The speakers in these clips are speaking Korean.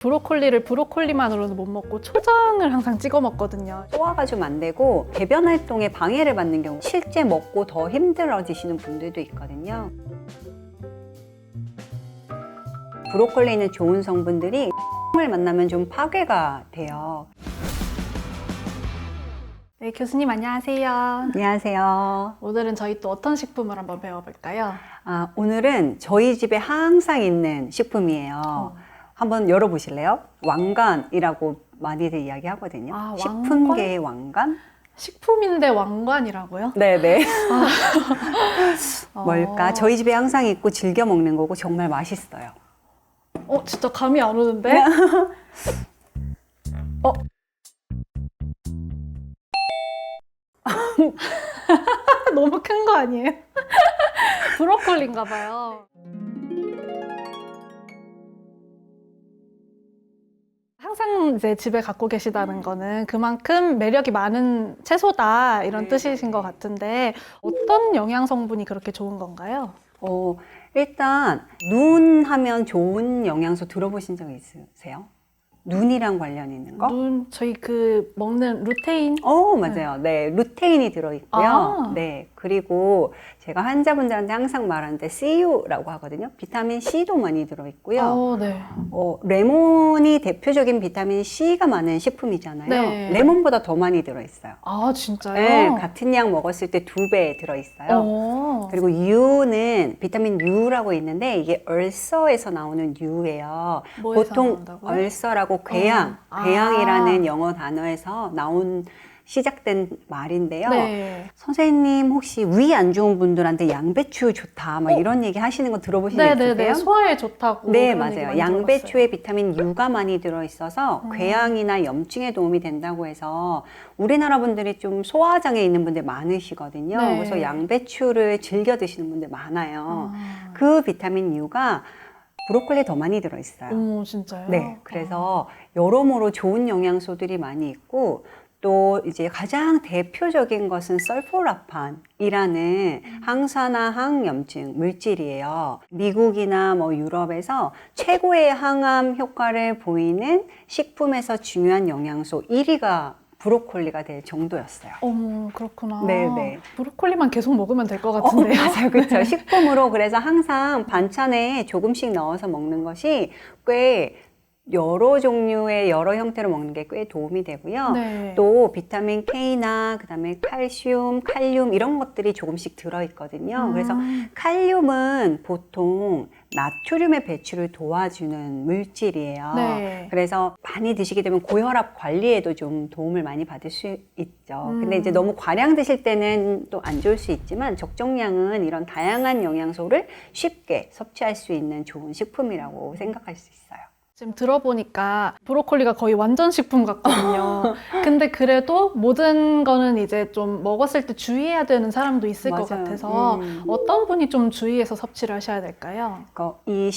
브로콜리를 브로콜리만으로는 못 먹고 초장을 항상 찍어 먹거든요. 소화가 좀 안 되고 배변 활동에 방해를 받는 경우, 실제 먹고 더 힘들어지시는 분들도 있거든요. 브로콜리에 있는 좋은 성분들이 을 만나면 좀 파괴가 돼요. 네, 교수님 안녕하세요. 안녕하세요. 오늘은 저희 또 어떤 식품을 한번 배워볼까요? 오늘은 저희 집에 항상 있는 식품이에요. 한번 열어보실래요? 왕관이라고 많이들 이야기하거든요. 왕관? 식품계의 왕관? 식품인데 왕관이라고요? 네네. 어. 뭘까? 저희 집에 항상 있고 즐겨 먹는 거고 정말 맛있어요. 진짜 감이 안 오는데? 너무 큰 거 아니에요? 브로콜리인가 봐요. 항상 이제 집에 갖고 계시다는 거는 그만큼 매력이 많은 채소다 이런 뜻이신 것 같은데 어떤 영양 성분이 그렇게 좋은 건가요? 일단 눈 하면 좋은 영양소 들어보신 적 있으세요? 눈이랑 관련 있는 거? 저희 그 먹는 루테인? 맞아요. 네, 루테인이 들어있고요. 네, 그리고 제가 환자분들한테 항상 말하는데 CU라고 하거든요. 비타민 C도 많이 들어있고요. 네. 레몬이 대표적인 비타민 C가 많은 식품이잖아요. 네. 레몬보다 더 많이 들어있어요. 진짜요? 네, 같은 양 먹었을 때 2배 들어있어요. 그리고 U는 비타민 U라고 있는데 이게 얼서에서 나오는 U예요. 뭐에서 보통 나온다고요? 얼서라고 궤양이라는 영어 단어에서 시작된 말인데요. 네. 선생님 혹시 위 안 좋은 분들한테 양배추 좋다 막 이런 얘기 하시는 거 들어보신 적 있으세요? 네네네. 소화에 좋다고. 네, 그런 얘기 맞아요. 많이 양배추에 들어봤어요. 비타민 U가 많이 들어있어서 궤양이나 염증에 도움이 된다고 해서 우리나라 분들이 좀 소화장애 있는 분들 많으시거든요. 네. 그래서 양배추를 즐겨 드시는 분들 많아요. 그 비타민 U가 브로콜리에 더 많이 들어있어요. 진짜요? 네, 그래서 여러모로 좋은 영양소들이 많이 있고 또 이제 가장 대표적인 것은 설포라판이라는 항산화 항염증 물질이에요. 미국이나 유럽에서 최고의 항암 효과를 보이는 식품에서 중요한 영양소 1위가 브로콜리가 될 정도였어요. 그렇구나. 네네. 브로콜리만 계속 먹으면 될 것 같은데요? 맞아요. 그렇죠. 식품으로 그래서 항상 반찬에 조금씩 넣어서 먹는 것이 꽤 여러 종류의 여러 형태로 먹는 게 꽤 도움이 되고요. 네. 또 비타민 K나 그다음에 칼슘, 칼륨 이런 것들이 조금씩 들어있거든요. 그래서 칼륨은 보통 나트륨의 배출을 도와주는 물질이에요. 네. 그래서 많이 드시게 되면 고혈압 관리에도 좀 도움을 많이 받을 수 있죠. 근데 이제 너무 과량 드실 때는 또 안 좋을 수 있지만 적정량은 이런 다양한 영양소를 쉽게 섭취할 수 있는 좋은 식품이라고 생각할 수 있어요. 지금 들어보니까 브로콜리가 거의 완전 식품 같거든요. 근데 그래도 모든 거는 이제 좀 먹었을 때 주의해야 되는 사람도 있을 것 맞아요. 같아서 어떤 분이 좀 주의해서 섭취를 하셔야 될까요? 이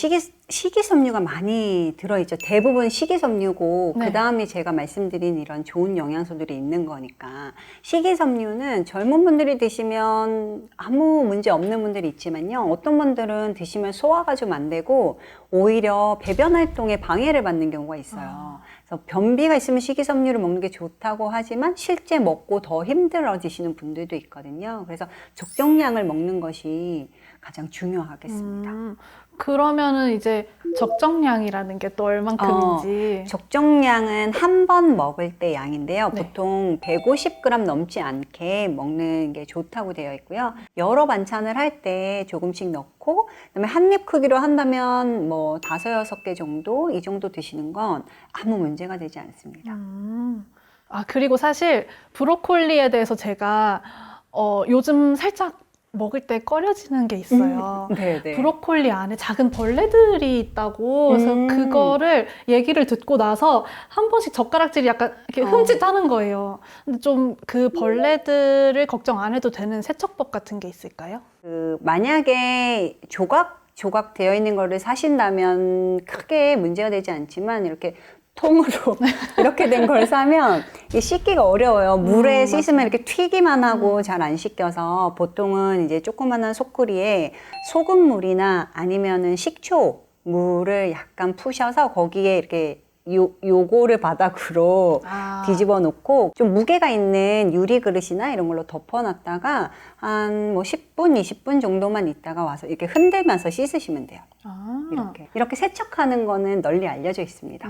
식이섬유가 많이 들어있죠. 대부분 식이섬유고 네. 그 다음에 제가 말씀드린 이런 좋은 영양소들이 있는 거니까 식이섬유는 젊은 분들이 드시면 아무 문제 없는 분들이 있지만요. 어떤 분들은 드시면 소화가 좀 안 되고 오히려 배변 활동에 방해를 받는 경우가 있어요. 그래서 변비가 있으면 식이섬유를 먹는 게 좋다고 하지만 실제 먹고 더 힘들어지시는 분들도 있거든요. 그래서 적정량을 먹는 것이 가장 중요하겠습니다. 그러면은 이제 적정량이라는 게 또 얼만큼인지. 적정량은 한 번 먹을 때 양인데요. 네. 보통 150g 넘지 않게 먹는 게 좋다고 되어 있고요. 여러 반찬을 할 때 조금씩 넣고 그다음에 한 입 크기로 한다면 5, 6개 정도 이 정도 드시는 건 아무 문제가 되지 않습니다. 그리고 사실 브로콜리에 대해서 제가 요즘 살짝 먹을 때 꺼려지는 게 있어요. 네네. 브로콜리 안에 작은 벌레들이 있다고 그래서 그거를 얘기를 듣고 나서 한 번씩 젓가락질이 약간 이렇게 흠칫하는 거예요. 근데 좀 그 벌레들을 걱정 안 해도 되는 세척법 같은 게 있을까요? 만약에 조각 되어 있는 거를 사신다면 크게 문제가 되지 않지만 이렇게 통으로 이렇게 된 걸 사면 씻기가 어려워요. 물에 씻으면 이렇게 튀기만 하고 잘 안 씻겨서 보통은 이제 조그만한 소쿠리에 소금물이나 아니면은 식초 물을 약간 푸셔서 거기에 이렇게 요거를 바닥으로 아. 뒤집어 놓고 좀 무게가 있는 유리 그릇이나 이런 걸로 덮어놨다가 한 뭐 10분, 20분 정도만 있다가 와서 이렇게 흔들면서 씻으시면 돼요. 아. 이렇게 세척하는 거는 널리 알려져 있습니다.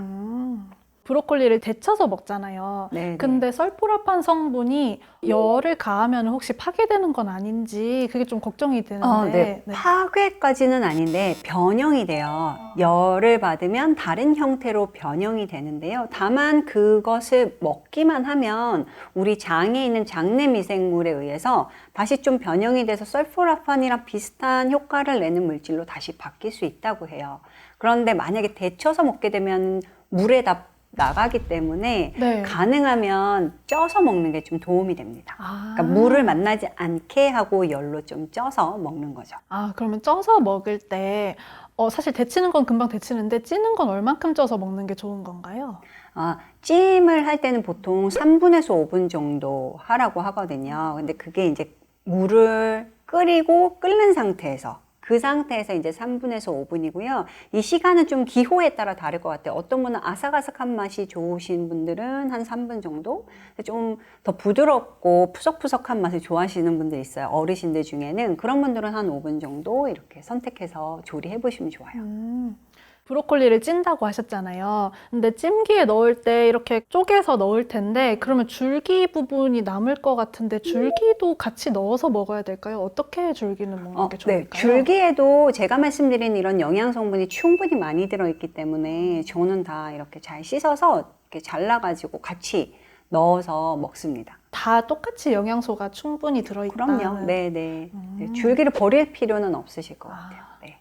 브로콜리를 데쳐서 먹잖아요. 네, 근데 설포라판 성분이 열을 가하면 혹시 파괴되는 건 아닌지 그게 좀 걱정이 되는데. 네. 파괴까지는 아닌데 변형이 돼요. 열을 받으면 다른 형태로 변형이 되는데요. 다만 그것을 먹기만 하면 우리 장에 있는 장내 미생물에 의해서 다시 좀 변형이 돼서 설포라판이랑 비슷한 효과를 내는 물질로 다시 바뀔 수 있다고 해요. 그런데 만약에 데쳐서 먹게 되면 물에다 나가기 때문에 네. 가능하면 쪄서 먹는 게 좀 도움이 됩니다. 아. 그러니까 물을 만나지 않게 하고 열로 좀 쪄서 먹는 거죠. 아, 그러면 쪄서 먹을 때 사실 데치는 건 금방 데치는데 찌는 건 얼만큼 쪄서 먹는 게 좋은 건가요? 찜을 할 때는 보통 3분에서 5분 정도 하라고 하거든요. 근데 그게 이제 물을 끓이고 끓는 상태에서 그 상태에서 이제 3분에서 5분이고요. 이 시간은 좀 기호에 따라 다를 것 같아요. 어떤 분은 아삭아삭한 맛이 좋으신 분들은 한 3분 정도? 좀 더 부드럽고 푸석푸석한 맛을 좋아하시는 분들 있어요. 어르신들 중에는. 그런 분들은 한 5분 정도 이렇게 선택해서 조리해 보시면 좋아요. 브로콜리를 찐다고 하셨잖아요. 근데 찜기에 넣을 때 이렇게 쪼개서 넣을 텐데 그러면 줄기 부분이 남을 것 같은데 줄기도 같이 넣어서 먹어야 될까요? 어떻게 줄기는 먹는 게 좋을까요? 네, 줄기에도 제가 말씀드린 이런 영양 성분이 충분히 많이 들어있기 때문에 저는 다 이렇게 잘 씻어서 이렇게 잘라가지고 같이 넣어서 먹습니다. 다 똑같이 영양소가 충분히 들어있다. 그럼요. 네네. 줄기를 버릴 필요는 없으실 것 같아요. 네.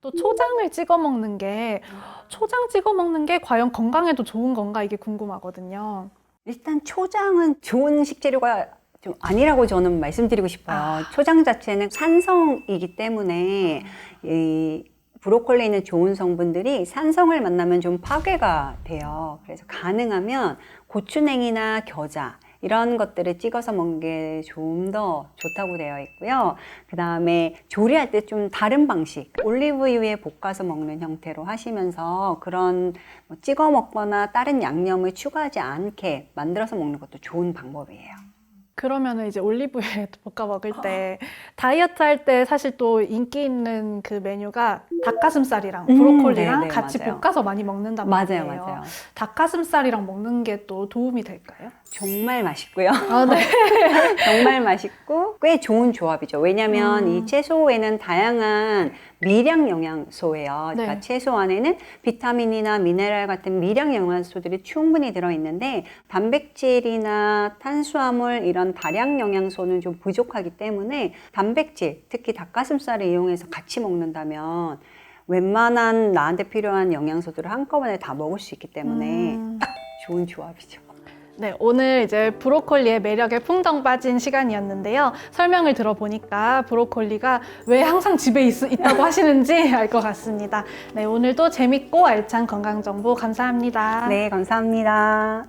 또 초장을 찍어 먹는 게 초장 찍어 먹는 게 과연 건강에도 좋은 건가 이게 궁금하거든요. 일단 초장은 좋은 식재료가 좀 아니라고 저는 말씀드리고 싶어요. 초장 자체는 산성이기 때문에 이 브로콜리에 있는 좋은 성분들이 산성을 만나면 좀 파괴가 돼요. 그래서 가능하면 고추냉이나 겨자 이런 것들을 찍어서 먹는 게 좀 더 좋다고 되어 있고요. 그 다음에 조리할 때 좀 다른 방식, 올리브유에 볶아서 먹는 형태로 하시면서 그런 뭐 찍어 먹거나 다른 양념을 추가하지 않게 만들어서 먹는 것도 좋은 방법이에요. 그러면은 이제 올리브유에 볶아 먹을 때 다이어트 할 때 사실 또 인기 있는 그 메뉴가 닭가슴살이랑 브로콜리랑 네네, 같이 맞아요. 볶아서 많이 먹는단 맞아요, 말이에요. 맞아요. 닭가슴살이랑 먹는 게 또 도움이 될까요? 정말 맛있고요. 아, 네. 정말 맛있고 꽤 좋은 조합이죠. 왜냐하면 이 채소에는 다양한 미량 영양소예요. 그러니까 네. 채소 안에는 비타민이나 미네랄 같은 미량 영양소들이 충분히 들어있는데 단백질이나 탄수화물 이런 다량 영양소는 좀 부족하기 때문에 단백질, 특히 닭가슴살을 이용해서 같이 먹는다면 웬만한 나한테 필요한 영양소들을 한꺼번에 다 먹을 수 있기 때문에 딱 좋은 조합이죠. 네, 오늘 이제 브로콜리의 매력에 풍덩 빠진 시간이었는데요. 설명을 들어보니까 브로콜리가 왜 항상 집에 있다고 하시는지 알 것 같습니다. 네, 오늘도 재밌고 알찬 건강 정보 감사합니다. 네, 감사합니다.